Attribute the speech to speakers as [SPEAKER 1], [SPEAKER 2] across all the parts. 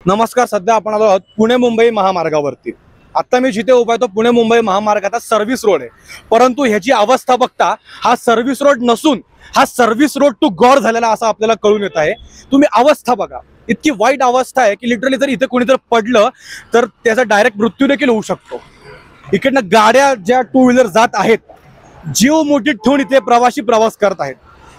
[SPEAKER 1] नमस्कार. सध्या आपण आलो आहोत पुणे मुंबई महामार्गावरती. आता मी जिथे उभा आहे तो पुणे मुंबई महामार्गाचा सर्व्हिस रोड आहे, परंतु ह्याची अवस्था बघता हा सर्व्हिस रोड नसून हा सर्व्हिस रोड टू गॉड झालेला असं आपल्याला कळून येत आहे. तुम्ही अवस्था बघा, इतकी वाईट अवस्था आहे की लिटरली जर इथे कोणी जर पडलं तर त्याचा डायरेक्ट मृत्यू देखील होऊ शकतो. इकडनं गाड्या ज्या टू व्हीलर जात आहेत, जीव मुठीत ठेवून इथे प्रवासी प्रवास करत आहेत.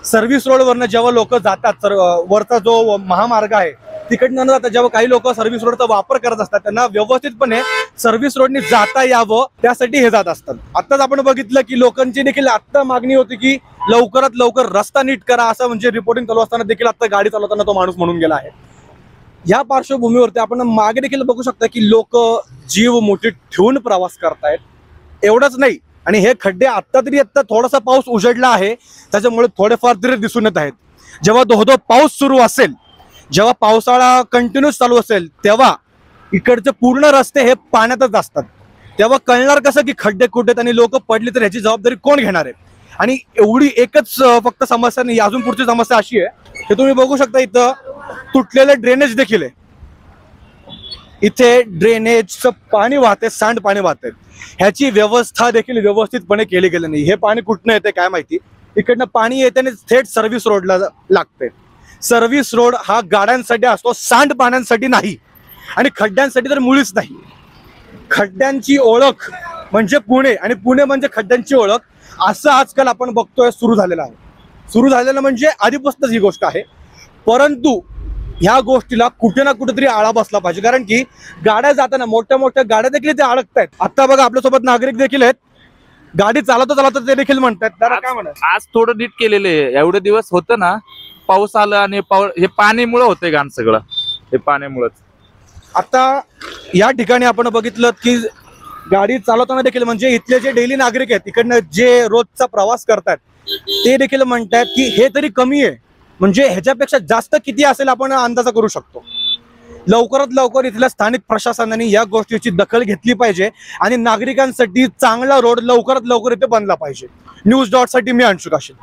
[SPEAKER 1] सर्व्हिस रोडवरनं जेव्हा लोक जातात, वरचा जो महामार्ग आहे तिकडनं न जाता जेव्हा काही लोक सर्व्हिस रोडचा वापर करत असतात, त्यांना व्यवस्थितपणे सर्व्हिस रोडनी जाता यावं त्यासाठी हे जात असतात. आताच आपण बघितलं की लोकांची देखील आता मागणी होती की लवकरात लवकर रस्ता नीट करा, असं म्हणजे रिपोर्टिंग चालू असताना देखील आता गाडी चालवताना तो माणूस म्हणून गेला आहे. या पार्श्वभूमीवरती आपण मागे देखील बघू शकता की लोक जीव मुठीत ठेवून प्रवास करतायत. एवढंच नाही, आणि हे खड्डे आता थोडासा पाऊस उजडला आहे त्याच्यामुळे थोडेफार तरी दिसून येत आहेत. जेव्हा धोधो पाऊस सुरू असेल, जेव्हा पावसाळा कंटिन्यूस चालू असेल, तेव्हा इकडचे पूर्ण रस्ते हे पाण्यातच असतात. तेव्हा कळणार कसं की खड्डे कुठे आणि लोक पडले तर ह्याची जबाबदारी कोण घेणार आहे. आणि एवढी एकच फक्त समस्या नाही, अजून पुढची समस्या अशी आहे की तुम्ही बघू शकता इथं तुटलेले ड्रेनेज देखील आहे. इथे ड्रेनेजचं पाणी वाहते, सांड पाणी वाहते, ह्याची व्यवस्था देखील व्यवस्थितपणे केली गेली नाही. हे पाणी कुठनं येते काय माहिती. इकडनं पाणी येते आणि थेट सर्व्हिस रोडला लागते. सर्व्हिस रोड हा गाड्यांसाठी असतो, सांड पाण्यासाठी नाही, आणि खड्ड्यांसाठी तर मुळीच नाही. खड्ड्यांची ओळख म्हणजे पुणे, आणि पुणे म्हणजे खड्ड्यांची ओळख, असं आजकाल आपण बघतोय सुरू झालेलं आहे. सुरू झालेलं म्हणजे आधीपासूनच ही गोष्ट आहे, परंतु ह्या गोष्टीला कुठे ना कुठेतरी आळा बसला पाहिजे. कारण की गाड्या जाताना मोठ्या मोठ्या गाड्या देखील ते अडकतायत. आता बघा आपल्यासोबत नागरिक देखील आहेत, गाडी चालवता ते देखील म्हणतात. काय म्हणतात?
[SPEAKER 2] आज थोडं नीट केलेले, एवढे दिवस होतं ना, पाऊस आला आणि हे पाणीमुळे होतंय घाण सगळं, हे पाण्यामुळेच.
[SPEAKER 1] आता या ठिकाणी आपण बघितलं की गाडी चालवताना देखील म्हणजे इथले जे डेली नागरिक आहेत, इकडनं जे रोजचा प्रवास करतात ते देखील म्हणतात की हे तरी कमी आहे, म्हणजे ह्याच्यापेक्षा जास्त किती असेल आपण अंदाजा करू शकतो. लवकरात लवकर इथल्या स्थानिक प्रशासनाने या गोष्टीची दखल घेतली पाहिजे आणि नागरिकांसाठी चांगला रोड लवकरात लवकर इथे बनला पाहिजे. न्यूज डॉट साठी मी अंशुक आशिल.